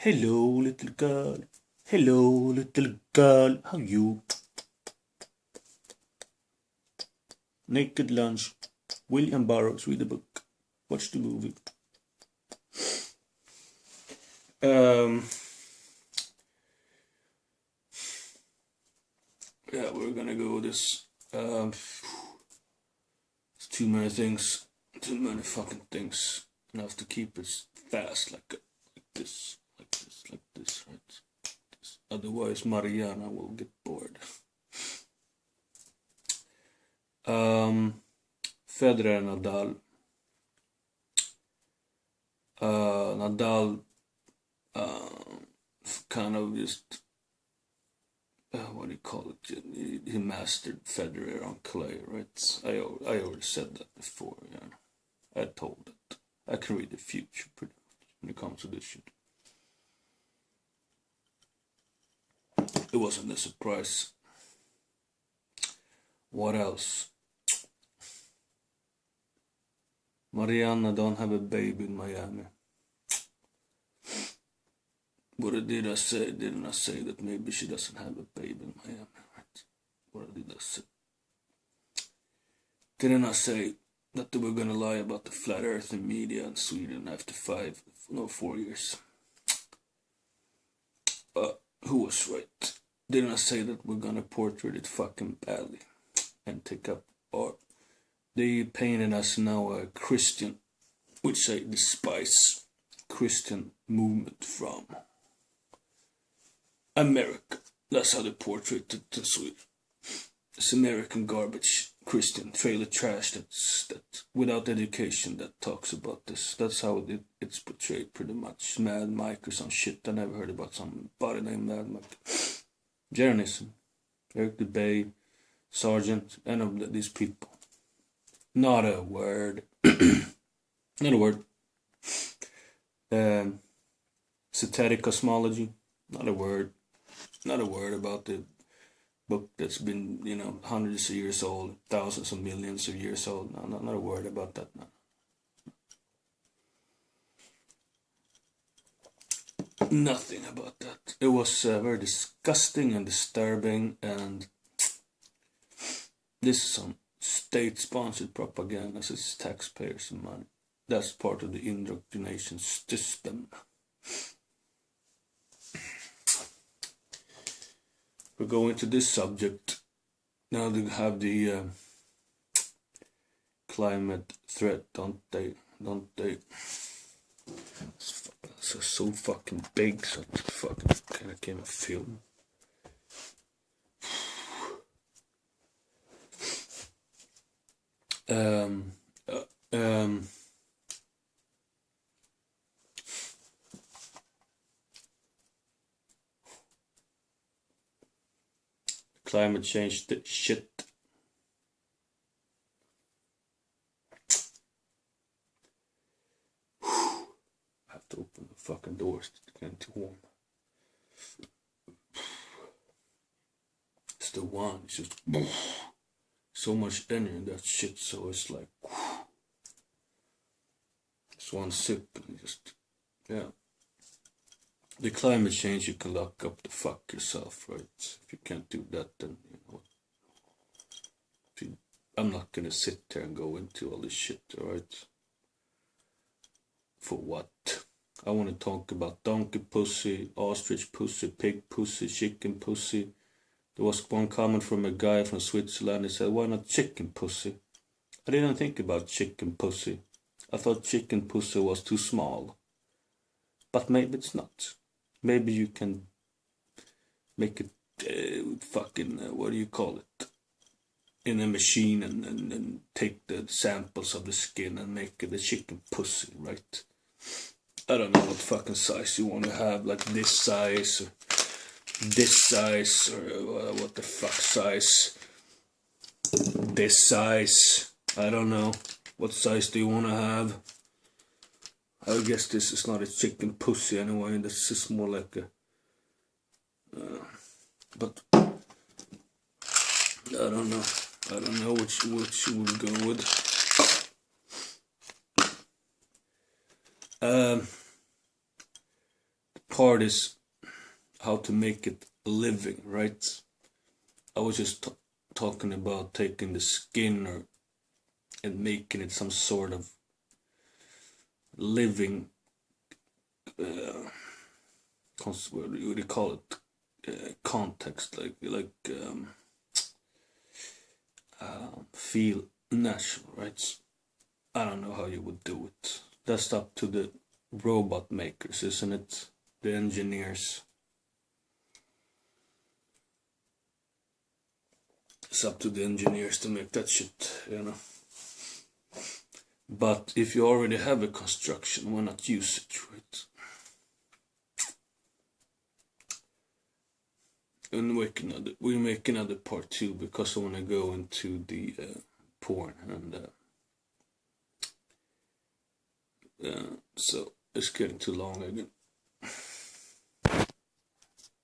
Hello, little girl. Hello, little girl. How you? Naked lunch. William Burroughs. Read the book. Watch the movie. Yeah, we're gonna go this. It's too many things. Too many fucking things. And I have to keep it fast, like this, like this, like this, right? This. Otherwise, Mariana will get bored. Federer, Nadal. Nadal kind of just what do you call it? He mastered Federer on clay, right? I already said that before. Yeah, I told it. I can read the future pretty much when it comes to this shit. It wasn't a surprise. What else? Mariana don't have a baby in Miami. What did I say? Didn't I say that maybe she doesn't have a baby in Miami, right? What did I say? Didn't I say that they were gonna lie about the flat earth in media in Sweden after 4 years? Who was right? Didn't I say that we're gonna portray it fucking badly and take up art? They painted us now a Christian, which I despise, Christian movement from America. That's how they portrayed it in Sweden. It's American garbage, Christian trailer trash that without education that talks about this. That's how it's portrayed pretty much. Mad Mike or some shit. I never heard about somebody named Mad Mike. Jeranism, Eric DeBay, Sargent, and of these people. Not a word. Not a word. Satanic cosmology. Not a word. Not a word about the book that's been, hundreds of years old, thousands of millions of years old. No, not a word about that. No. Nothing about that. It was very disgusting and disturbing, and this is some state-sponsored propaganda. It's taxpayers' money. That's part of the indoctrination system. We're going to this subject. Now they have the climate threat, don't they? It's so fucking big, so it's fucking kind of came a film. Climate change shit. I have to open the fucking doors to get too warm. It's the one. It's just so much energy in that shit. So it's like it's one sip and just The climate change, you can lock up the fuck yourself, right? If you can't do that, then I'm not gonna sit there and go into all this shit, alright? For what? I want to talk about donkey pussy, ostrich pussy, pig pussy, chicken pussy. There was one comment from a guy from Switzerland. He said, "Why not chicken pussy?" I didn't think about chicken pussy. I thought chicken pussy was too small. But maybe it's not. Maybe you can make it what do you call it? In a machine and take the samples of the skin and make it a chicken pussy, right? I don't know what fucking size you want to have, like this size or this size or what the fuck size. This size. I don't know. What size do you want to have? I guess this is not a chicken pussy anyway. This is more like a. But I don't know. I don't know which you would go with. The part is how to make it a living, right? I was just talking about taking the skin and making it some sort of living, what do you call it? Context, feel natural, right? I don't know how you would do it. That's up to the robot makers, isn't it? The engineers. It's up to the engineers to make that shit, you know. But if you already have a construction, why not use it, right? And we make another part too, because I want to go into the porn, and so it's getting too long again.